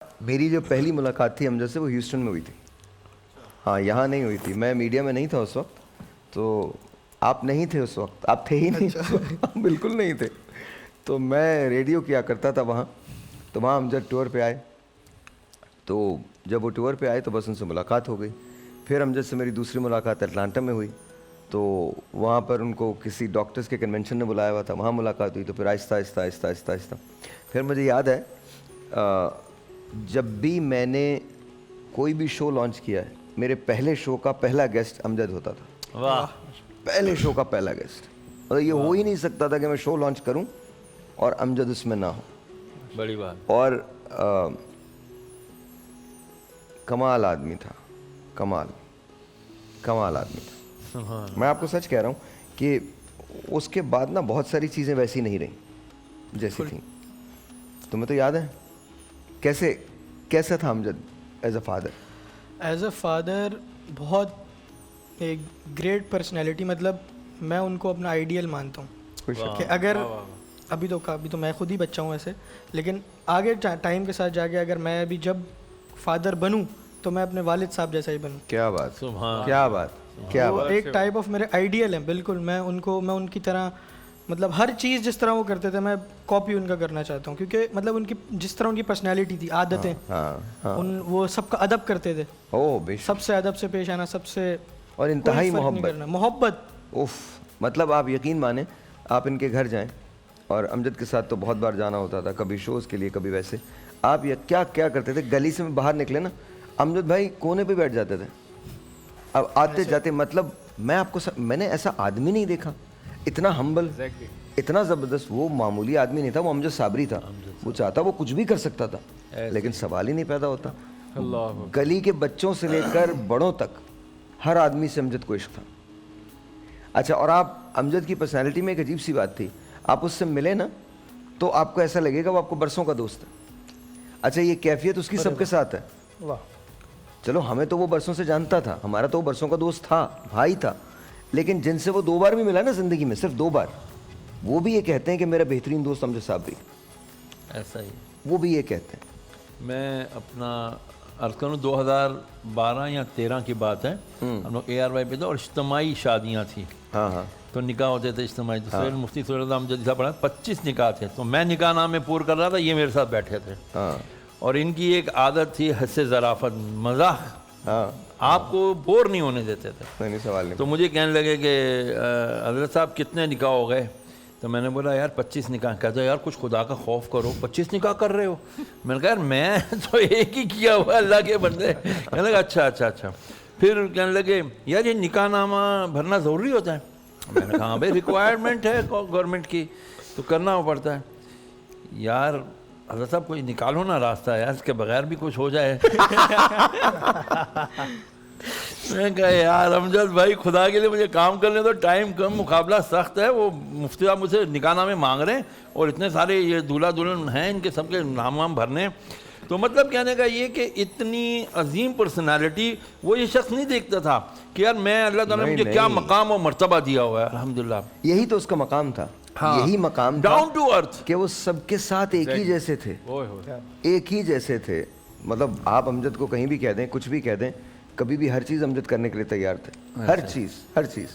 मेरी जो पहली मुलाकात थी अमजद से वो ह्यूस्टन में हुई थी। हाँ, यहाँ नहीं हुई थी, मैं मीडिया में नहीं था उस वक्त। तो आप नहीं थे उस वक्त, आप थे ही नहीं। आप बिल्कुल नहीं थे। तो मैं रेडियो किया करता था वहाँ। तो वहाँ अमजद टूर पे आए। तो जब वो टूर पे आए तो बस उनसे मुलाकात हो गई। फिर अमजद से मेरी दूसरी मुलाकात अटलांटा में हुई। तो वहाँ पर उनको किसी डॉक्टर्स के कन्वेंशन ने बुलाया हुआ था, वहाँ मुलाकात हुई। तो फिर आहिस्ता आहिस्ता आहिस्ता आहिस्ता आहिस्ता फिर मुझे याद है, जब भी मैंने कोई भी शो लॉन्च किया है, मेरे पहले शो का पहला गेस्ट अमजद होता था। वाह, पहले शो का पहला गेस्ट। मतलब ये हो ही नहीं सकता था कि मैं शो लॉन्च करूं और अमजद उसमें ना हो। बड़ी बात। और कमाल आदमी था, कमाल आदमी था। मैं आपको सच कह रहा हूँ कि उसके बाद ना बहुत सारी चीज़ें वैसी नहीं रही जैसी थी। तुम्हें तो याद है कैसा था Amjad as a father? As a father बहुत एक ग्रेट पर्सनैलिटी। मतलब मैं उनको अपना आइडियल मानता हूँ कि अगर अभी तो मैं खुद ही बच्चा हूँ वैसे, लेकिन आगे टाइम के साथ जाके अगर मैं अभी जब फादर बनूँ तो मैं अपने वालिद साहब जैसा ही बनूँ। क्या बात, सुभान क्या बात, क्या वो बात। एक टाइप ऑफ मेरे आइडियल है। बिल्कुल मैं उनकी तरह, मतलब हर चीज़ जिस तरह वो करते थे मैं कॉपी उनका करना चाहता हूँ। क्योंकि मतलब उनकी जिस तरह उनकी पर्सनैलिटी थी, आदतें, हाँ। वो सबका अदब करते थे। ओह बेशक। सबसे अदब से पेश आना, सबसे और इंतहाई मोहब्बत। उफ, मतलब आप यकीन माने, आप इनके घर जाएं, और अमजद के साथ तो बहुत बार जाना होता था, कभी शोज़ के लिए कभी वैसे। आप ये क्या क्या करते थे, गली से बाहर निकले ना, अमजद भाई कोने पे बैठ जाते थे। अब आते जाते, मतलब मैंने ऐसा आदमी नहीं देखा, इतना हम्बल, इतना ज़बरदस्त। वो मामूली आदमी नहीं था, वो अमजद साबरी था। वो चाहता वो कुछ भी कर सकता था, लेकिन सवाल ही नहीं पैदा होता। गली के बच्चों से लेकर बड़ों तक हर आदमी से अमजद को इश्क था। अच्छा, और आप अमजद की पर्सनैलिटी में एक अजीब सी बात थी, आप उससे मिले ना तो आपको ऐसा लगेगा वो आपको बरसों का दोस्त है। अच्छा, ये कैफियत उसकी सबके साथ है। वाह। चलो, हमें तो वो बरसों से जानता था, हमारा तो वो बरसों का दोस्त था, भाई था। लेकिन जिनसे वो 2 बार भी मिला ना ज़िंदगी में, सिर्फ 2 बार, वो भी ये कहते हैं कि मेरा बेहतरीन दोस्त अमजद साहब भी। ऐसा ही। वो भी ये कहते हैं। मैं अपना अर्ज करूँ, 2012 या 13 की बात है, हम लोग ARY पे थे और इज्तिमाई शादियाँ थी। हाँ। तो निकाह होते थे इज्तिमाई। तो सैयद मुफ्ती सैयद अमजद साहब पढ़ा, 25 निकाह थे। तो मैं निकाह नामे पूर कर रहा था, ये मेरे साथ बैठे थे। हाँ। और इनकी एक आदत थी हंसे ज़राफ़त, मजाक। हाँ, आपको बोर नहीं होने देते थे। नहीं सवाल नहीं। तो मुझे कहने लगे कि हज़रत साहब कितने निकाह हो गए? तो मैंने बोला यार 25 निकाह। कहते यार कुछ खुदा का खौफ करो, 25 निकाह कर रहे हो? मैंने कहा यार मैं तो एक ही किया हुआ, अल्लाह के बंदे। कहने लगा अच्छा। फिर कहने लगे यार ये निकाह नामा भरना ज़रूरी होता है? मैंने कहा हाँ भाई, रिक्वायरमेंट है गवर्नमेंट की, तो करना पड़ता है। यार हज़रत साहब कोई निकालो ना रास्ता यार, इसके बगैर भी कुछ हो जाए। मैं कहा यार अमजद भाई, खुदा के लिए मुझे काम करने दो, टाइम कम, मुकाबला सख्त है। वो मुफ्ती साहब मुझसे निकाहनामे मांग रहे हैं और इतने सारे ये दूल्हा दुल्हन हैं, इनके सबके नाम वाम भरने। तो मतलब कहने का ये कि इतनी अजीम पर्सनालिटी वो ये शख्स नहीं देखता था कि यार मैं, अल्लाह ताला ने मुझे क्या मकाम और मर्तबा दिया हुआ है, अल्हम्दुलिल्लाह। यही तो उसका मकाम था। हाँ, यही मकाम था, डाउन टू अर्थ, कि वो सबके साथ एक ही जैसे थे, एक ही जैसे थे। मतलब आप अमजद को कहीं भी कह दें, कुछ भी कह दें, कभी भी हर चीज़ अमजद करने के लिए तैयार थे। हर चीज़।